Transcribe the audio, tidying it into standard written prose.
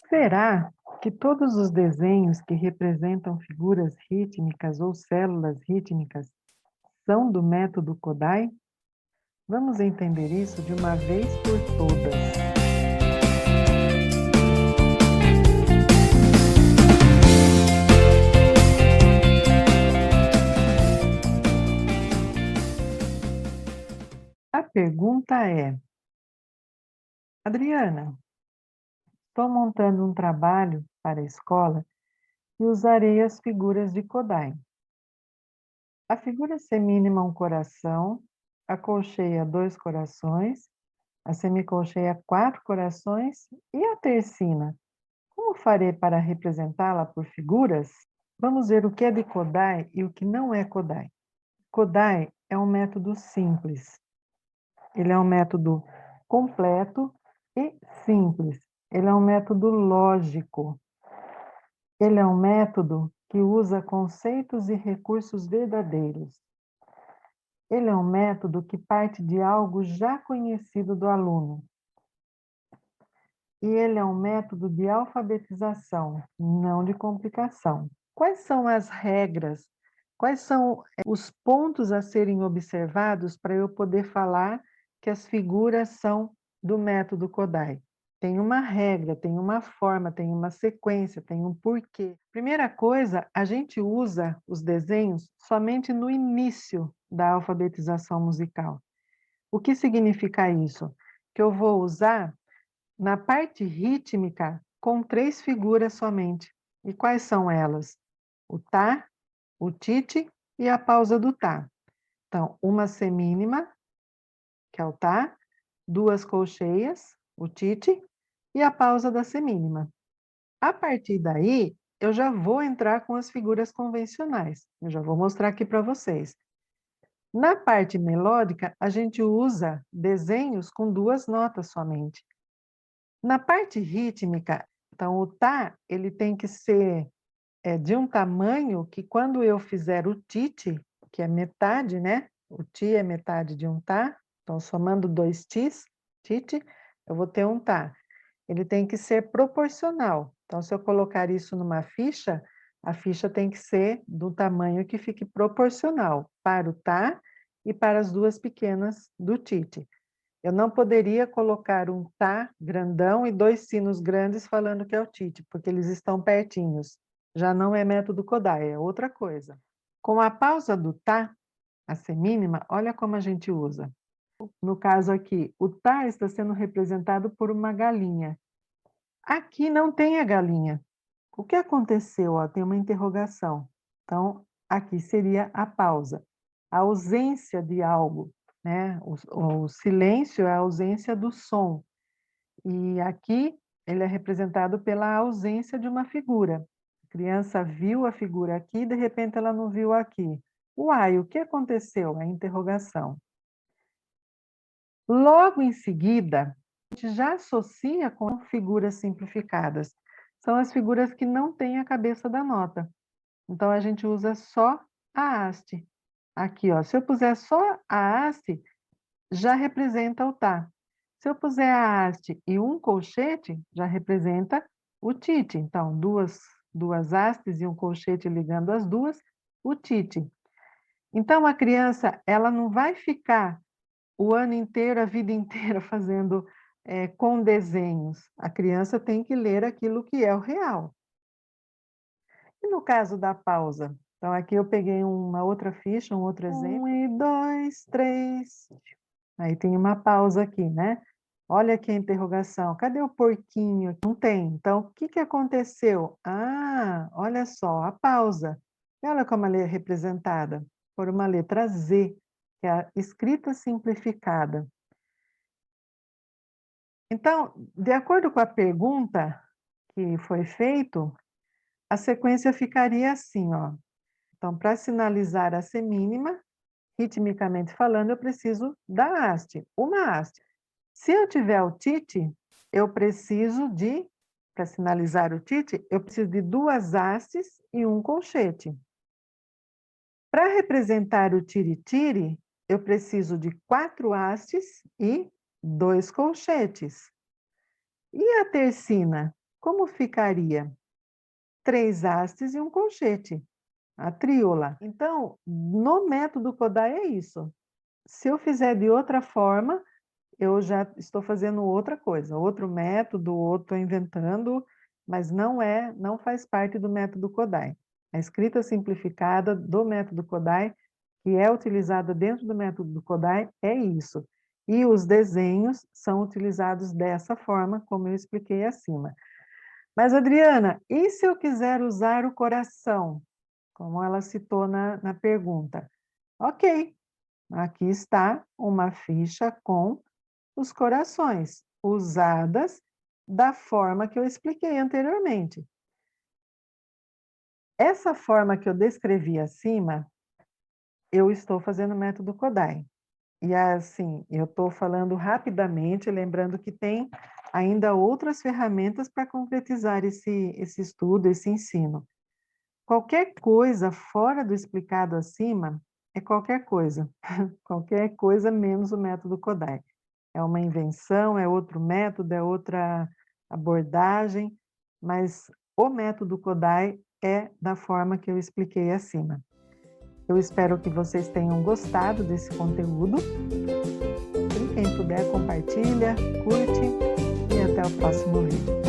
Será que todos os desenhos que representam figuras rítmicas ou células rítmicas são do método Kodai? Vamos entender isso de uma vez por todas. A pergunta é: Adriana, estou montando um trabalho para a escola e usarei as figuras de Kodai. A figura semínima um coração, a colcheia 2 corações, a semicolcheia 4 corações e a tercina. Como farei para representá-la por figuras? Vamos ver o que é de Kodai e o que não é Kodai. Kodai é um método simples. Ele é um método completo e simples. Ele é um método lógico. Ele é um método que usa conceitos e recursos verdadeiros. Ele é um método que parte de algo já conhecido do aluno. E ele é um método de alfabetização, não de complicação. Quais são as regras? Quais são os pontos a serem observados para eu poder falar que as figuras são do método Kodai? Tem uma regra, tem uma forma, tem uma sequência, tem um porquê. Primeira coisa, a gente usa os desenhos somente no início da alfabetização musical. O que significa isso? Que eu vou usar na parte rítmica com 3 figuras somente. E quais são elas? O tá, o tite e a pausa do tá. Então, uma semínima, que é o tá, 2 colcheias, o tite, e a pausa da semínima. A partir daí, eu já vou entrar com as figuras convencionais. Eu já vou mostrar aqui para vocês. Na parte melódica, a gente usa desenhos com 2 notas somente. Na parte rítmica, então o tá, ele tem que ser de um tamanho que quando eu fizer o tite, que é metade, né? O ti é metade de um tá, então somando 2 tis, tite, eu vou ter um tá. Ele tem que ser proporcional. Então, se eu colocar isso numa ficha, a ficha tem que ser do tamanho que fique proporcional para o tá e para as 2 pequenas do tite. Eu não poderia colocar um tá grandão e 2 sinos grandes falando que é o tite, porque eles estão pertinhos. Já não é método Kodai, é outra coisa. Com a pausa do tá, a semínima, olha como a gente usa. No caso aqui, o tá está sendo representado por uma galinha. Aqui não tem a galinha. O que aconteceu? Ó, tem uma interrogação. Então, aqui seria a pausa. A ausência de algo, né? O silêncio é a ausência do som. E aqui ele é representado pela ausência de uma figura. A criança viu a figura aqui, de repente ela não viu aqui. Uai, o que aconteceu? A interrogação. Logo em seguida, a gente já associa com figuras simplificadas. São as figuras que não têm a cabeça da nota. Então, a gente usa só a haste. Aqui, ó, se eu puser só a haste, já representa o tá. Se eu puser a haste e um colchete, já representa o tite. Então, duas hastes e um colchete ligando as duas, o tite. Então, a criança, ela não vai ficar o ano inteiro, a vida inteira fazendo com desenhos. A criança tem que ler aquilo que é o real. E no caso da pausa? Então, aqui eu peguei uma outra ficha, um outro exemplo. 1 e 2, 3. Aí tem uma pausa aqui, né? Olha aqui a interrogação. Cadê o porquinho? Não tem. Então, o que aconteceu? Ah, olha só, a pausa. E olha como ela é representada por uma letra Z, que é a escrita simplificada. Então, de acordo com a pergunta que foi feito, a sequência ficaria assim, ó. Então, para sinalizar a semínima, ritmicamente falando, eu preciso da haste, uma haste. Se eu tiver o tite, eu preciso de, para sinalizar o tite, eu preciso de 2 hastes e um colchete. Para representar o tiri-tiri, eu preciso de 4 hastes e 2 colchetes. E a tercina? como ficaria? 3 hastes e um colchete, a tríola. Então, no método Kodai é isso. Se eu fizer de outra forma, eu já estou fazendo outra coisa, outro método, ou estou inventando, mas não faz parte do método Kodai. A escrita simplificada do método Kodai, que é utilizada dentro do método do Kodai, é isso. E os desenhos são utilizados dessa forma, como eu expliquei acima. Mas, Adriana, e se eu quiser usar o coração? Como ela citou na pergunta. Ok, aqui está uma ficha com os corações, usadas da forma que eu expliquei anteriormente. Essa forma que eu descrevi acima, eu estou fazendo o método Kodai. E assim, eu estou falando rapidamente, lembrando que tem ainda outras ferramentas para concretizar esse estudo, esse ensino. Qualquer coisa fora do explicado acima é qualquer coisa. Qualquer coisa menos o método Kodai. É uma invenção, é outro método, é outra abordagem, mas o método Kodai é da forma que eu expliquei acima. Eu espero que vocês tenham gostado desse conteúdo. E quem puder, compartilha, curte e até o próximo vídeo.